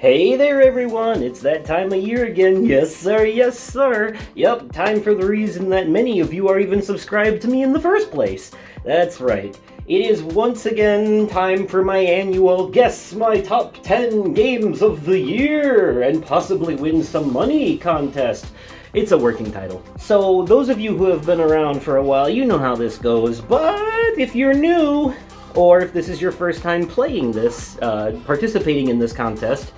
Hey there everyone, it's that time of year again, yes sir, yes sir. Yup, time for the reason that many of you are even subscribed to me in the first place. That's right, it is once again time for my annual Guess My Top 10 Games of the Year and possibly win some money contest. It's a working title. So those of you who have been around for a while, you know how this goes, but if you're new, or if this is your first time playing this, participating in this contest,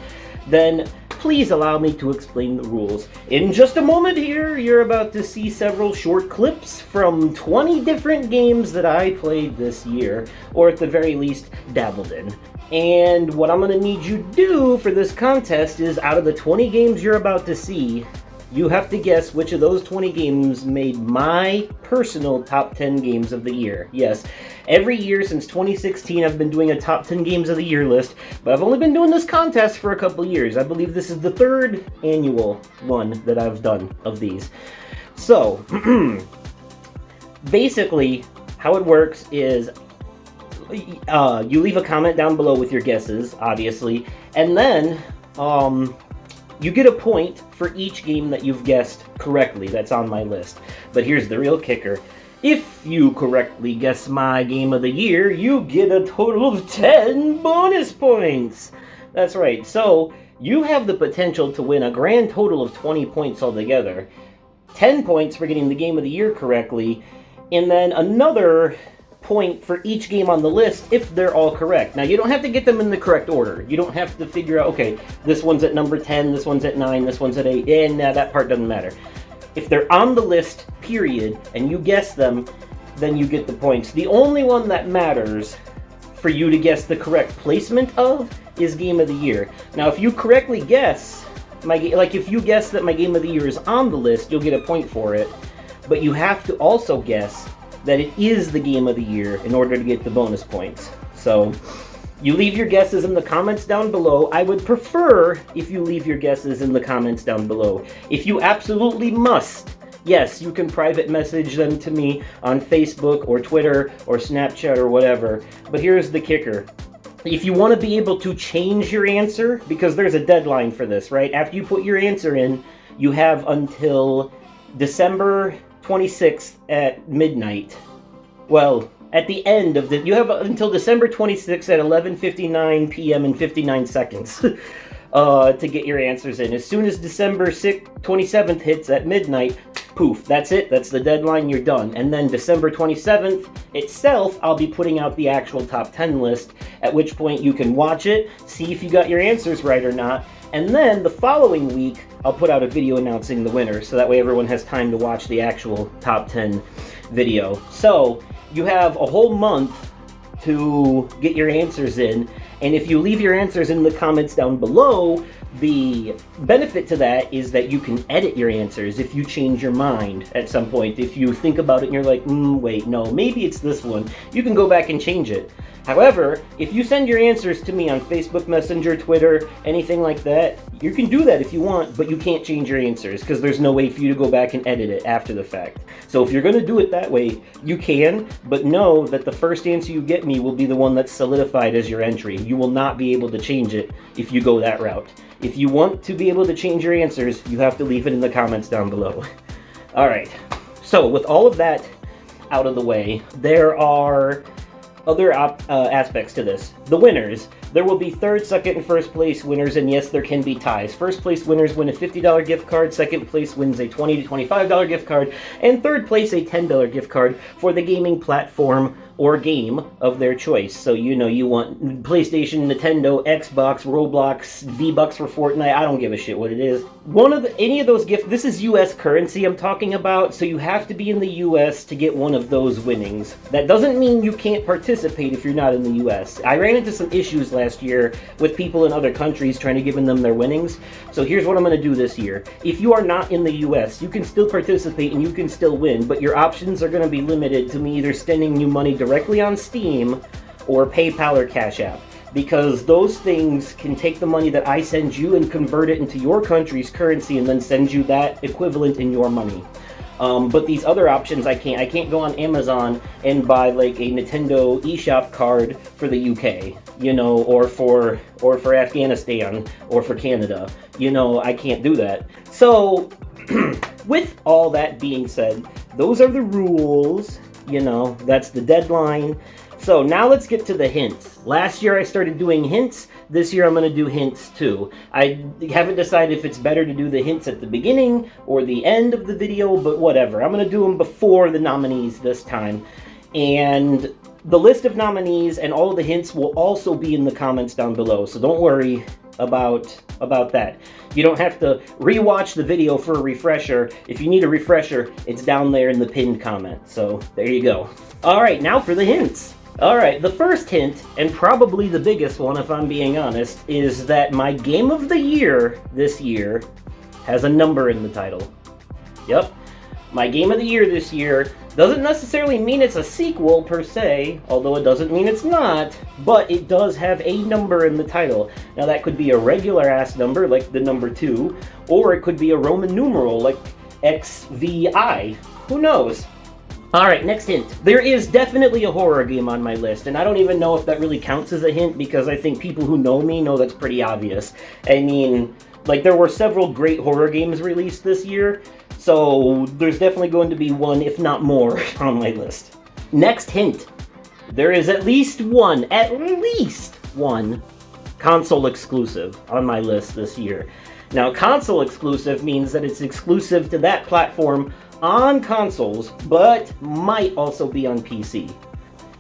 then please allow me to explain the rules. In just a moment here, you're about to see several short clips from 20 different games that I played this year, or at the very least, dabbled in. And what I'm going to need you to do for this contest is, out of the 20 games you're about to see, you have to guess which of those 20 games made my personal top 10 games of the year. Yes, every year since 2016 I've been doing a top 10 games of the year list, but I've only been doing this contest for a couple years. I believe this is the third annual one that I've done of these. So, basically, how it works is you leave a comment down below with your guesses, obviously, and then you get a point for each game that you've guessed correctly that's on my list. But here's the real kicker. If you correctly guess my game of the year, you get a total of 10 bonus points! That's right, so you have the potential to win a grand total of 20 points altogether. 10 points for getting the game of the year correctly, and then another point for each game on the list if they're all correct. Now, you don't have to get them in the correct order. You don't have to figure out, okay, this one's at number 10, this one's at 9, this one's at 8, and that part doesn't matter. If they're on the list, period, and you guess them, then you get the points. The only one that matters for you to guess the correct placement of is Game of the Year. Now, if you correctly guess, if you guess that my Game of the Year is on the list, you'll get a point for it, but you have to also guess that it is the game of the year in order to get the bonus points. So, you leave your guesses in the comments down below. I would prefer if you leave your guesses in the comments down below. If you absolutely must, yes, you can private message them to me on Facebook or Twitter or Snapchat or whatever. But here's the kicker. If you want to be able to change your answer, because there's a deadline for this, right? After you put your answer in, you have until December 26th at midnight. Well, at the end of you have until December 26th at 11:59 p.m. and 59 seconds to get your answers in. As soon as December 27th hits at midnight, poof, that's it. That's the deadline. You're done. And then December 27th itself, I'll be putting out the actual top 10 list, at which point you can watch it, see if you got your answers right or not, and then the following week, I'll put out a video announcing the winner, so that way everyone has time to watch the actual top 10 video. So, you have a whole month to get your answers in, and if you leave your answers in the comments down below, the benefit to that is that you can edit your answers if you change your mind at some point. If you think about it and you're like, wait, no, maybe it's this one, you can go back and change it. However, if you send your answers to me on Facebook Messenger, Twitter, anything like that, you can do that if you want, but you can't change your answers because there's no way for you to go back and edit it after the fact. So if you're going to do it that way, you can, but know that the first answer you get me will be the one that's solidified as your entry. You will not be able to change it if you go that route. If you want to be able to change your answers, you have to leave it in the comments down below. Alright, so with all of that out of the way, there are other aspects to this. The winners. There will be third, second, and first place winners, and yes, there can be ties. First place winners win a $50 gift card, second place wins a $20 to $25 gift card, and third place a $10 gift card for the gaming platform or game of their choice. So, you know, you want PlayStation, Nintendo, Xbox, Roblox, V-Bucks for Fortnite, I don't give a shit what it is. Any of those gifts, this is US currency I'm talking about, so you have to be in the US to get one of those winnings. That doesn't mean you can't participate if you're not in the US. I ran into some issues last year with people in other countries trying to give them their winnings, so here's what I'm going to do this year. If you are not in the US, you can still participate and you can still win, but your options are going to be limited to me either sending you money directly on Steam or PayPal or Cash App, because those things can take the money that I send you and convert it into your country's currency and then send you that equivalent in your money. But these other options I can't. I can't go on Amazon and buy like a Nintendo eShop card for the UK, you know, or for Afghanistan or for Canada. You know, I can't do that. So, with all that being said, those are the rules. You know, that's the deadline. So now let's get to the hints. Last year I started doing hints. This year I'm going to do hints too. I haven't decided if it's better to do the hints at the beginning or the end of the video, but whatever. I'm going to do them before the nominees this time. And the list of nominees and all of the hints will also be in the comments down below, so don't worry about that. You don't have to rewatch the video for a refresher. If you need a refresher, it's down there in the pinned comment. So there you go. All right, now for the hints. All right, the first hint, and probably the biggest one if I'm being honest, is that my game of the year this year has a number in the title. Yep, my game of the year this year doesn't necessarily mean it's a sequel per se, although it doesn't mean it's not, but it does have a number in the title. Now that could be a regular ass number like the number 2, or it could be a Roman numeral like XVI. Who knows? Alright, next hint. There is definitely a horror game on my list, and I don't even know if that really counts as a hint because I think people who know me know that's pretty obvious. I mean, like, there were several great horror games released this year, so there's definitely going to be one, if not more, on my list. Next hint. There is at least one console exclusive on my list this year. Now, console exclusive means that it's exclusive to that platform on consoles, but might also be on PC.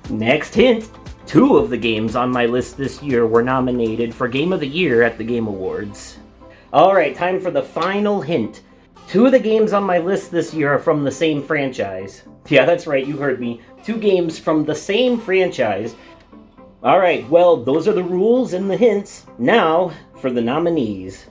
Next hint. 2 of the games on my list this year were nominated for Game of the Year at the Game Awards. Alright, time for the final hint. 2 of the games on my list this year are from the same franchise. Yeah, that's right, you heard me. 2 games from the same franchise. Alright, well, those are the rules and the hints. Now, for the nominees.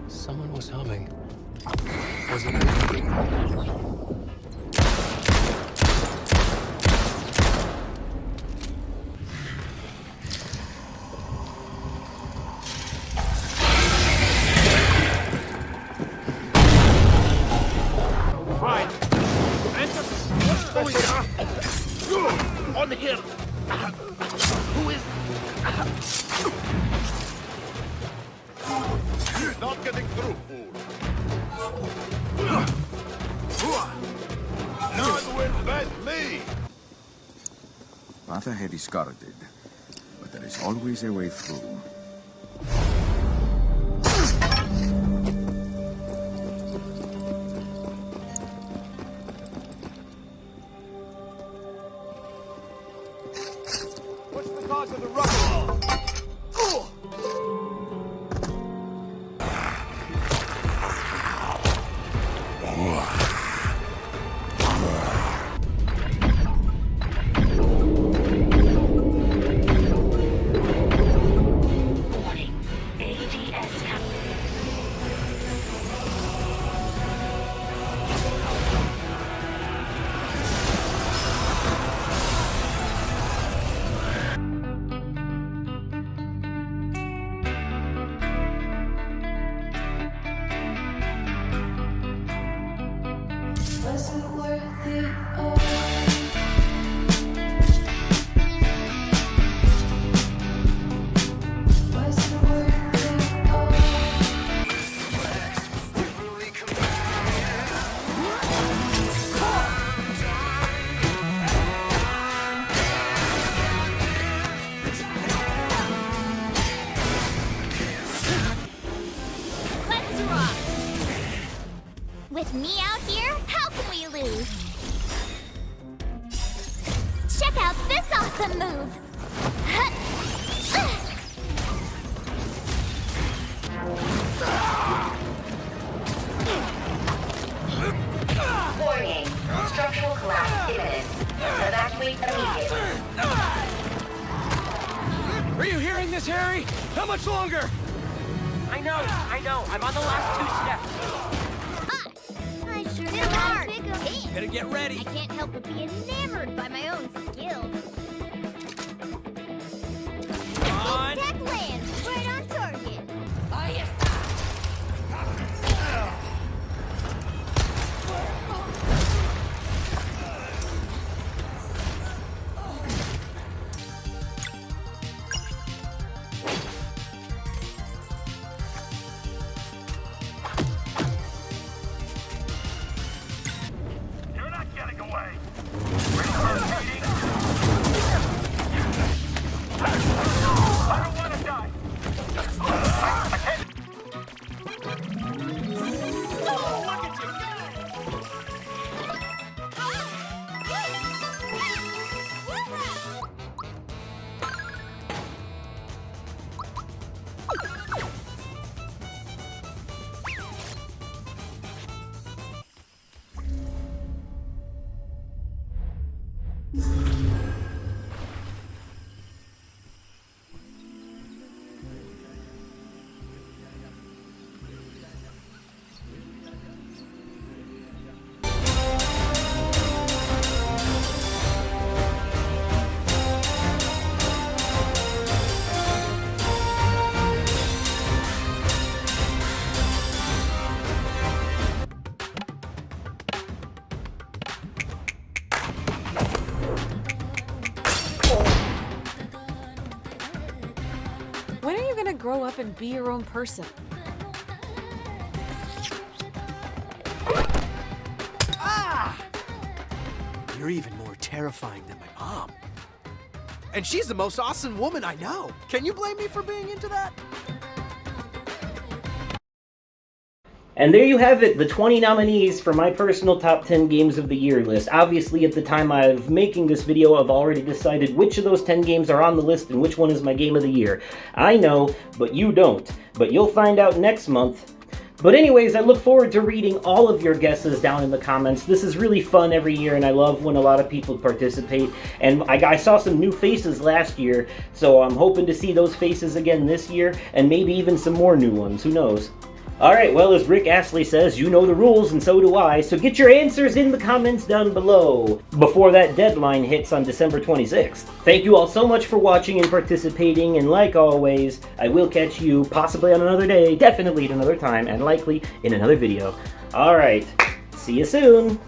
Someone was humming. Was it me? Right. On the hill. Who is... Not getting through, fool. None will bet me. Path ahead is guarded, but there is always a way through. What's the cause of the rubble? Was it worth it all? Was it worth it all? Let's rock! With me out here, how can we lose? Check out this awesome move! Warning. Structural collapse imminent. Evacuate immediately. Are you hearing this, Harry? How much longer? I know. I'm on the last 2 steps. I sure did hard. Better get ready. I can't help but be enamored by my own skill. grow up and be your own person. You're even more terrifying than my mom. And she's the most awesome woman I know. Can you blame me for being into that? And there you have it, the 20 nominees for my personal top 10 games of the year list. Obviously, at the time of making this video, I've already decided which of those 10 games are on the list and which one is my game of the year. I know, but you don't. But you'll find out next month. But anyways, I look forward to reading all of your guesses down in the comments. This is really fun every year, and I love when a lot of people participate. And I saw some new faces last year, so I'm hoping to see those faces again this year, and maybe even some more new ones, who knows. Alright, well, as Rick Astley says, you know the rules, and so do I, so get your answers in the comments down below before that deadline hits on December 26th. Thank you all so much for watching and participating, and like always, I will catch you possibly on another day, definitely at another time, and likely in another video. Alright, see you soon!